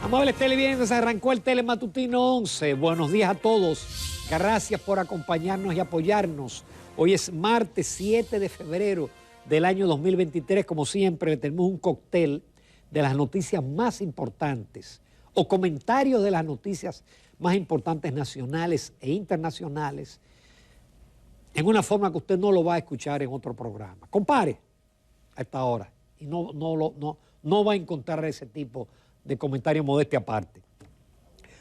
Amables televidentes, arrancó el Telematutino 11. Buenos días a todos. Gracias por acompañarnos y apoyarnos. Hoy es martes 7 de febrero del año 2023. Como siempre, tenemos un cóctel de las noticias más importantes o comentarios de las noticias más importantes nacionales e internacionales en una forma que usted no lo va a escuchar en otro programa. Compare a esta hora y no va a encontrar ese tipo de comentario modestia aparte.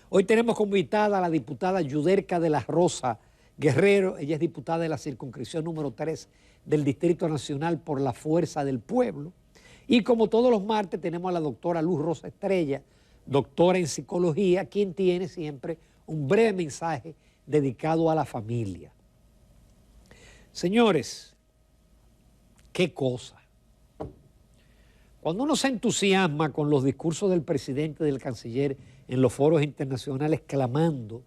Hoy tenemos como invitada a la diputada Yuderka de la Rosa Guerrero. Ella es diputada de la circunscripción número 3 del Distrito Nacional por la Fuerza del Pueblo. Y como todos los martes tenemos a la doctora Luz Rosa Estrella, doctora en psicología, quien tiene siempre un breve mensaje dedicado a la familia. Señores, qué cosa. Cuando uno se entusiasma con los discursos del presidente y del canciller en los foros internacionales clamando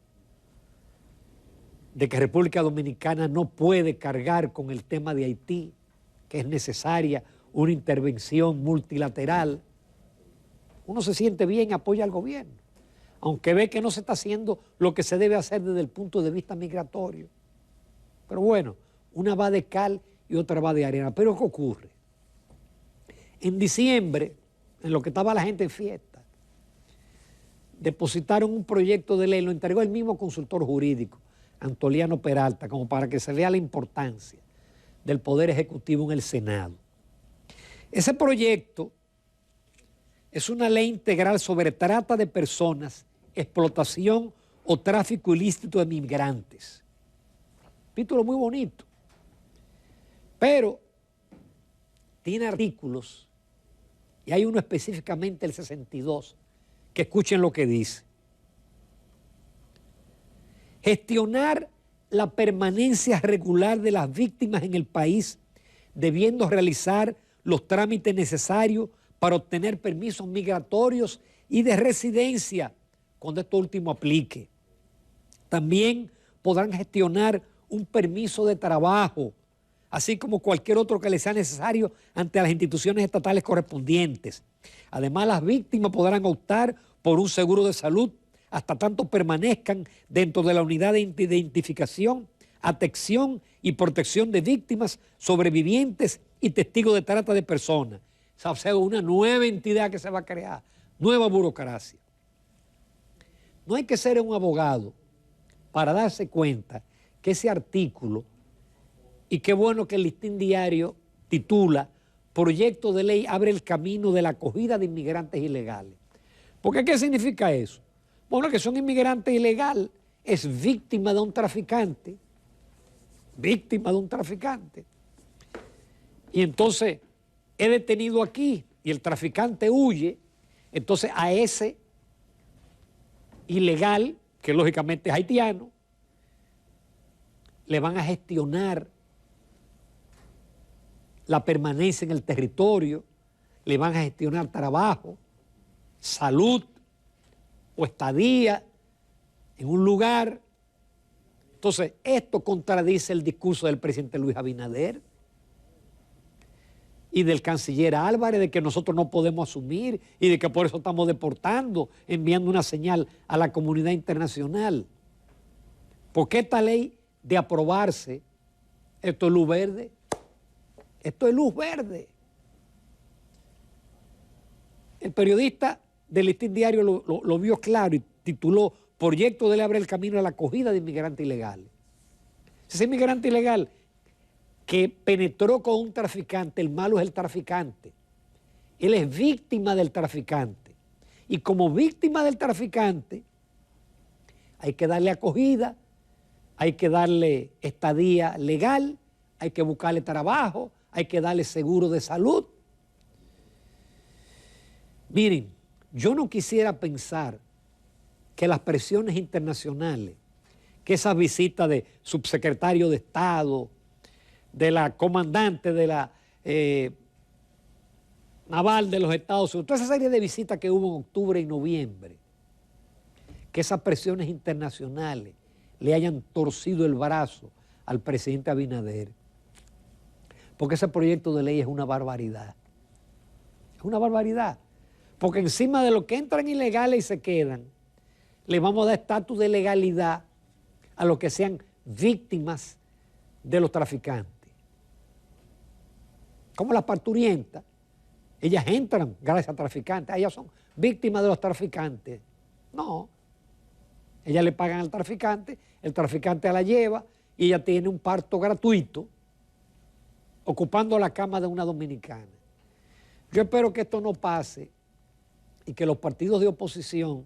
de que República Dominicana no puede cargar con el tema de Haití, que es necesaria una intervención multilateral, uno se siente bien, apoya al gobierno, aunque ve que no se está haciendo lo que se debe hacer desde el punto de vista migratorio. Pero bueno, una va de cal y otra va de arena. Pero ¿qué ocurre? En diciembre, en lo que estaba la gente en fiesta, depositaron un proyecto de ley, lo entregó el mismo consultor jurídico, Antoliano Peralta, como para que se vea la importancia del Poder Ejecutivo en el Senado. Ese proyecto es una ley integral sobre trata de personas, explotación o tráfico ilícito de migrantes. Título muy bonito, pero tiene artículos, y hay uno específicamente, el 62, que escuchen lo que dice. Gestionar la permanencia regular de las víctimas en el país, debiendo realizar los trámites necesarios para obtener permisos migratorios y de residencia, cuando esto último aplique. También podrán gestionar un permiso de trabajo, así como cualquier otro que les sea necesario ante las instituciones estatales correspondientes. Además, las víctimas podrán optar por un seguro de salud hasta tanto permanezcan dentro de la unidad de identificación, atención y protección de víctimas, sobrevivientes y testigos de trata de personas. O sea, una nueva entidad que se va a crear, nueva burocracia. No hay que ser un abogado para darse cuenta que ese artículo, y qué bueno que el Listín Diario titula Proyecto de ley abre el camino de la acogida de inmigrantes ilegales. ¿Porque qué significa eso? Bueno, que son inmigrante ilegal, es víctima de un traficante, y entonces es detenido aquí y el traficante huye, entonces a ese ilegal, que lógicamente es haitiano, le van a gestionar la permanencia en el territorio, le van a gestionar trabajo, salud o estadía en un lugar. Entonces, esto contradice el discurso del presidente Luis Abinader y del canciller Álvarez de que nosotros no podemos asumir y de que por eso estamos deportando, enviando una señal a la comunidad internacional. Porque esta ley, de aprobarse, esto es luz verde. Esto es luz verde. El periodista del Listín Diario lo vio claro y tituló Proyecto de ley abre el camino a la acogida de inmigrantes ilegales. Ese inmigrante ilegal que penetró con un traficante, el malo es el traficante. Él es víctima del traficante. Y como víctima del traficante, hay que darle acogida, hay que darle estadía legal, hay que buscarle trabajo, hay que darle seguro de salud. Miren, yo no quisiera pensar que las presiones internacionales, que esas visitas de subsecretario de Estado, de la comandante de la naval de los Estados Unidos, toda esa serie de visitas que hubo en octubre y noviembre, que esas presiones internacionales le hayan torcido el brazo al presidente Abinader. Porque ese proyecto de ley es una barbaridad. Es una barbaridad. Porque encima de los que entran ilegales y se quedan, le vamos a dar estatus de legalidad a los que sean víctimas de los traficantes. Como las parturientas, ellas entran gracias a traficantes, ellas son víctimas de los traficantes. No, ellas le pagan al traficante, el traficante la lleva y ella tiene un parto gratuito ocupando la cama de una dominicana. Yo espero que esto no pase y que los partidos de oposición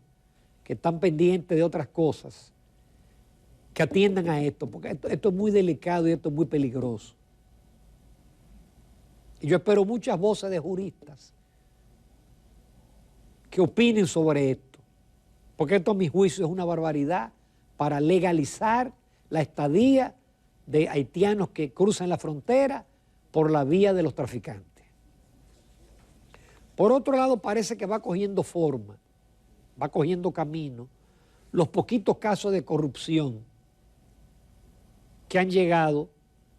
que están pendientes de otras cosas, que atiendan a esto, porque esto es muy delicado y esto es muy peligroso. Y yo espero muchas voces de juristas que opinen sobre esto, porque esto a mi juicio es una barbaridad para legalizar la estadía de haitianos que cruzan la frontera por la vía de los traficantes. Por otro lado, parece que va cogiendo forma, va cogiendo camino, los poquitos casos de corrupción que han llegado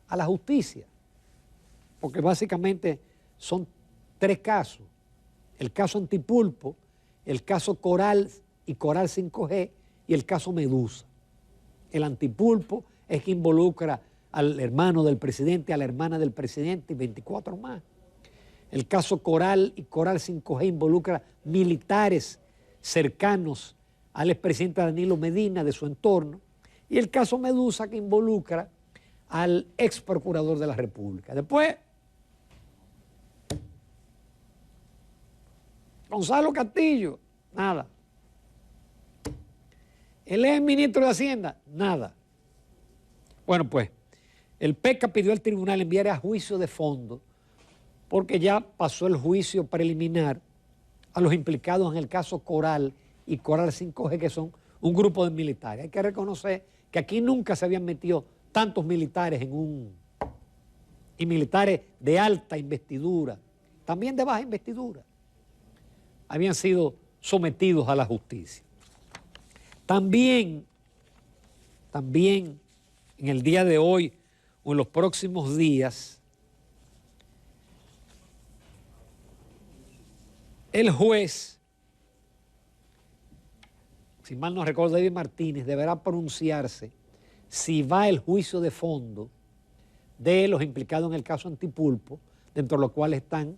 a la justicia, porque básicamente son 3 casos: el caso Antipulpo, el caso Coral y Coral 5G y el caso Medusa. El Antipulpo es que involucra al hermano del presidente, a la hermana del presidente y 24 más. El caso Coral y Coral 5G involucra militares cercanos al expresidente Danilo Medina, de su entorno, y el caso Medusa, que involucra al ex procurador de la República. Después, Gonzalo Castillo, nada. El ex ministro de Hacienda, nada. Bueno, pues, el PECA pidió al tribunal enviar a juicio de fondo, porque ya pasó el juicio preliminar a los implicados en el caso Coral y Coral 5G, que son un grupo de militares. Hay que reconocer que aquí nunca se habían metido tantos militares y militares de alta investidura, también de baja investidura, habían sido sometidos a la justicia. También en el día de hoy o en los próximos días, el juez, si mal no recuerdo, David Martínez, deberá pronunciarse si va el juicio de fondo de los implicados en el caso Antipulpo, dentro de los cuales están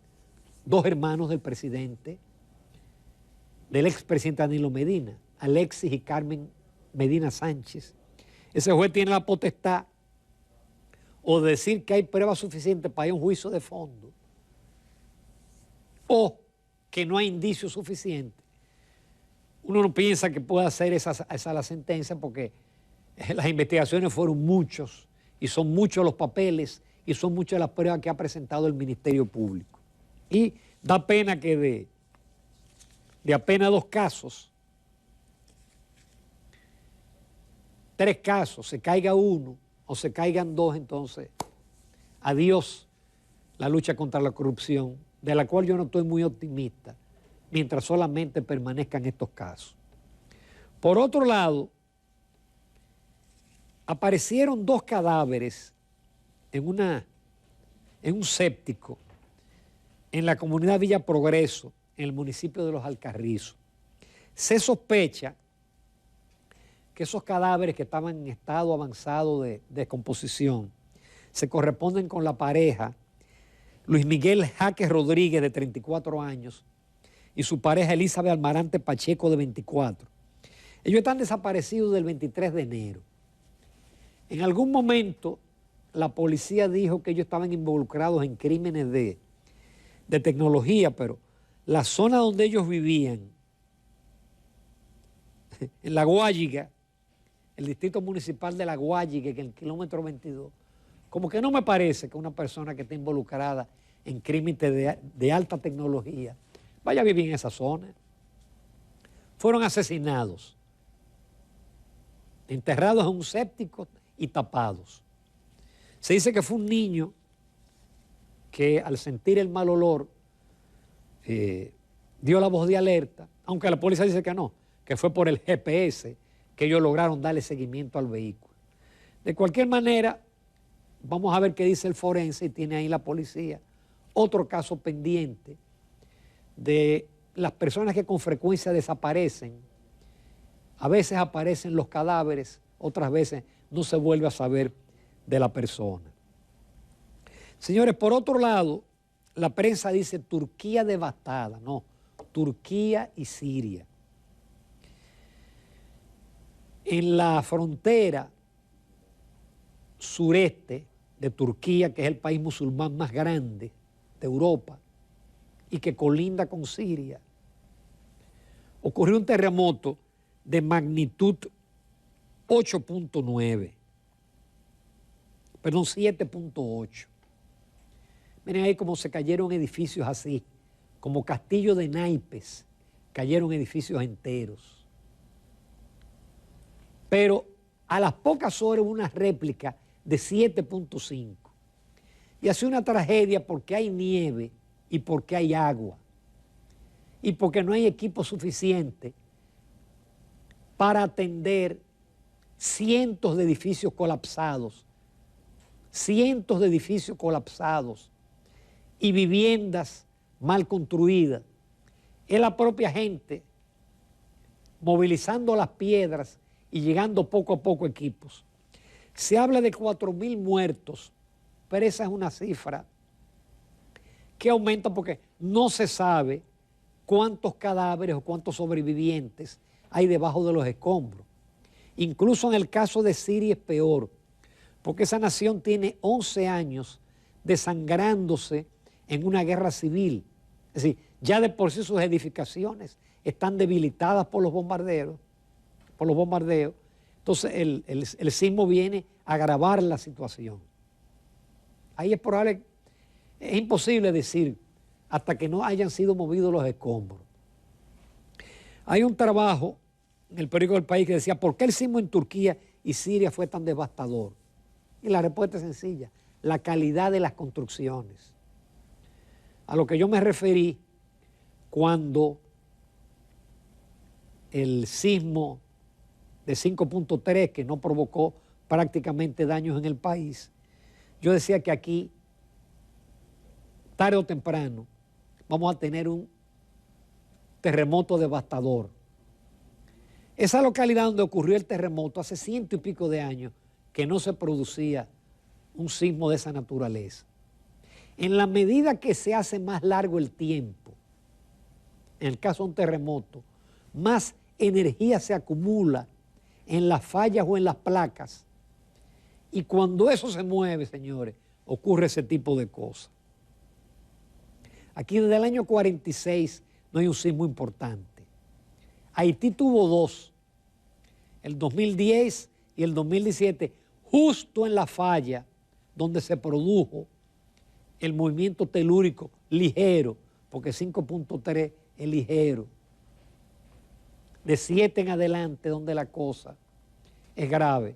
2 hermanos del presidente, del expresidente Danilo Medina, Alexis y Carmen Medina Sánchez. Ese juez tiene la potestad o de decir que hay pruebas suficientes para ir a un juicio de fondo, o que no hay indicios suficientes. Uno no piensa que pueda ser esa la sentencia, porque las investigaciones fueron muchos y son muchos los papeles y son muchas las pruebas que ha presentado el Ministerio Público. Y da pena que de apenas 2 casos, 3 casos, se caiga uno o se caigan 2, entonces adiós la lucha contra la corrupción, de la cual yo no estoy muy optimista, mientras solamente permanezcan estos casos. Por otro lado, aparecieron 2 cadáveres en un séptico en la comunidad Villa Progreso, en el municipio de Los Alcarrizos. Se sospecha que esos cadáveres, que estaban en estado avanzado de descomposición, se corresponden con la pareja Luis Miguel Jaque Rodríguez, de 34 años, y su pareja Elizabeth Almarante Pacheco, de 24. Ellos están desaparecidos del 23 de enero. En algún momento la policía dijo que ellos estaban involucrados en crímenes de tecnología, pero la zona donde ellos vivían, en La Guayiga, el distrito municipal de La Guayiga, que en el kilómetro 22, como que no me parece que una persona que esté involucrada en crímenes de alta tecnología vaya a vivir en esa zona. Fueron asesinados, enterrados en un séptico y tapados. Se dice que fue un niño que, al sentir el mal olor, dio la voz de alerta, aunque la policía dice que no, que fue por el GPS que ellos lograron darle seguimiento al vehículo. De cualquier manera, vamos a ver qué dice el forense, y tiene ahí la policía otro caso pendiente de las personas que con frecuencia desaparecen, a veces aparecen los cadáveres, otras veces no se vuelve a saber de la persona. Señores, por otro lado, la prensa dice Turquía devastada. No, Turquía y Siria. En la frontera sureste de Turquía, que es el país musulmán más grande de Europa y que colinda con Siria, ocurrió un terremoto de magnitud 8.9, perdón, 7.8. Miren ahí cómo se cayeron edificios así, como castillo de naipes, cayeron edificios enteros. Pero a las pocas horas hubo una réplica de 7.5. Y hace una tragedia porque hay nieve y porque hay agua y porque no hay equipo suficiente para atender cientos de edificios colapsados y viviendas mal construidas. Es la propia gente movilizando las piedras y llegando poco a poco equipos. Se habla de 4.000 muertos, pero esa es una cifra que aumenta porque no se sabe cuántos cadáveres o cuántos sobrevivientes hay debajo de los escombros. Incluso en el caso de Siria es peor, porque esa nación tiene 11 años desangrándose en una guerra civil. Es decir, ya de por sí sus edificaciones están debilitadas por los bombardeos. Entonces el sismo viene a agravar la situación. Ahí es probable, es imposible decir hasta que no hayan sido movidos los escombros. Hay un trabajo en el periódico del País que decía, ¿por qué el sismo en Turquía y Siria fue tan devastador? Y la respuesta es sencilla, la calidad de las construcciones. A lo que yo me referí cuando el sismo de 5.3, que no provocó prácticamente daños en el país, yo decía que aquí, tarde o temprano, vamos a tener un terremoto devastador. Esa localidad donde ocurrió el terremoto hace 100 y pico de años que no se producía un sismo de esa naturaleza. En la medida que se hace más largo el tiempo, en el caso de un terremoto, más energía se acumula en las fallas o en las placas. Y cuando eso se mueve, señores, ocurre ese tipo de cosas. Aquí desde el año 46 no hay un sismo importante. Haití tuvo dos, el 2010 y el 2017, justo en la falla donde se produjo el movimiento telúrico ligero, porque 5.3 es ligero. De 7 en adelante, donde la cosa es grave.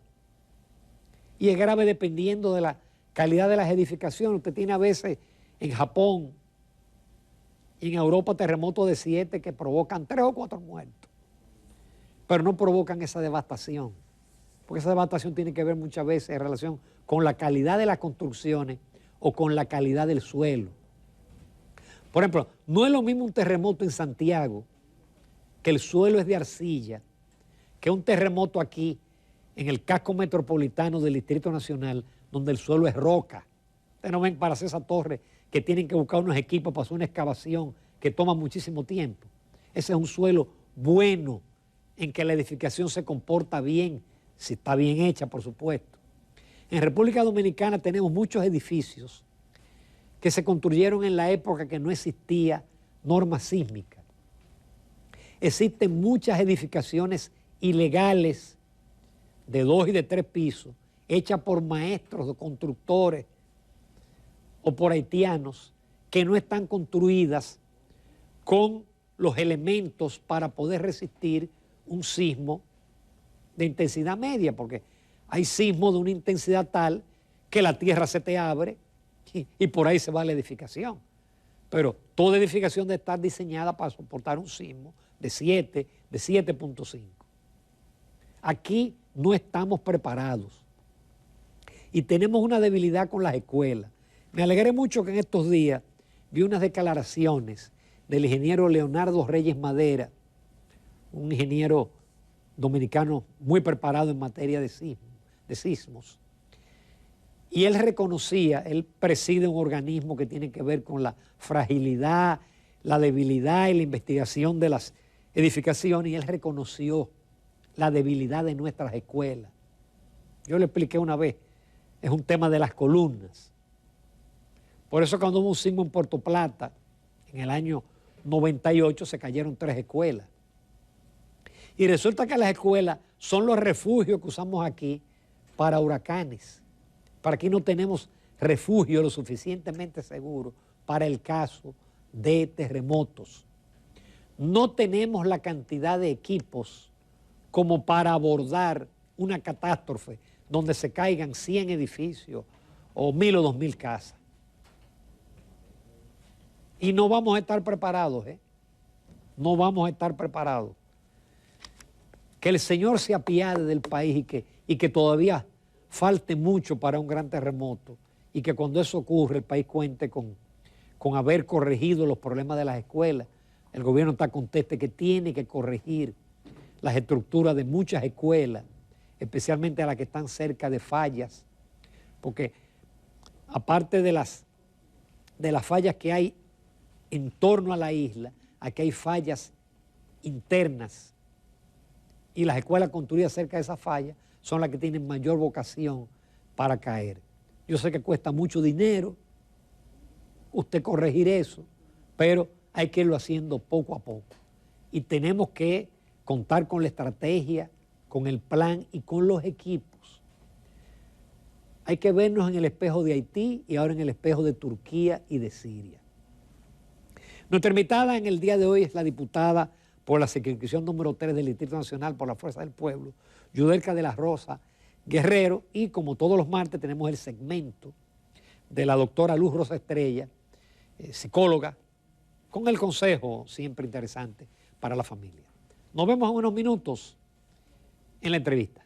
Y es grave dependiendo de la calidad de las edificaciones. Usted tiene a veces en Japón y en Europa terremotos de 7 que provocan 3 o 4 muertos, pero no provocan esa devastación, porque esa devastación tiene que ver muchas veces en relación con la calidad de las construcciones o con la calidad del suelo. Por ejemplo, no es lo mismo un terremoto en Santiago, que el suelo es de arcilla, que un terremoto aquí en el casco metropolitano del Distrito Nacional, donde el suelo es roca. Ustedes no ven para hacer esa torre que tienen que buscar unos equipos para hacer una excavación que toma muchísimo tiempo. Ese es un suelo bueno, en que la edificación se comporta bien, si está bien hecha, por supuesto. En República Dominicana tenemos muchos edificios que se construyeron en la época que no existía norma sísmica. Existen muchas edificaciones ilegales de 2 y de 3 pisos, hechas por maestros o constructores o por haitianos que no están construidas con los elementos para poder resistir un sismo de intensidad media, porque hay sismos de una intensidad tal que la tierra se te abre y por ahí se va la edificación. Pero toda edificación debe estar diseñada para soportar un sismo de 7, de 7.5. Aquí no estamos preparados y tenemos una debilidad con las escuelas. Me alegré mucho que en estos días vi unas declaraciones del ingeniero Leonardo Reyes Madera, un ingeniero dominicano muy preparado en materia de sismos. Y él reconocía, él preside un organismo que tiene que ver con la fragilidad, la debilidad y la investigación de las edificaciones, y él reconoció la debilidad de nuestras escuelas. Yo le expliqué una vez, es un tema de las columnas. Por eso cuando hubo un sismo en Puerto Plata, en el año 98, se cayeron 3 escuelas. Y resulta que las escuelas son los refugios que usamos aquí para huracanes. Para aquí no tenemos refugio lo suficientemente seguro para el caso de terremotos. No tenemos la cantidad de equipos como para abordar una catástrofe donde se caigan 100 edificios o 1.000 o 2.000 casas. Y no vamos a estar preparados, ¿eh? No vamos a estar preparados. Que el Señor se apiade del país y que todavía falte mucho para un gran terremoto y que cuando eso ocurre el país cuente con haber corregido los problemas de las escuelas. El gobierno está conteste que tiene que corregir las estructuras de muchas escuelas, especialmente a las que están cerca de fallas, porque aparte de las fallas que hay en torno a la isla, aquí hay fallas internas y las escuelas construidas cerca de esas fallas son las que tienen mayor vocación para caer. Yo sé que cuesta mucho dinero usted corregir eso, pero hay que irlo haciendo poco a poco. Y tenemos que contar con la estrategia, con el plan y con los equipos. Hay que vernos en el espejo de Haití y ahora en el espejo de Turquía y de Siria. Nuestra invitada en el día de hoy es la diputada por la circunscripción número 3 del Distrito Nacional por la Fuerza del Pueblo, Yudelka de la Rosa Guerrero, y como todos los martes tenemos el segmento de la doctora Luz Rosa Estrella, psicóloga, con el consejo siempre interesante para la familia. Nos vemos en unos minutos en la entrevista.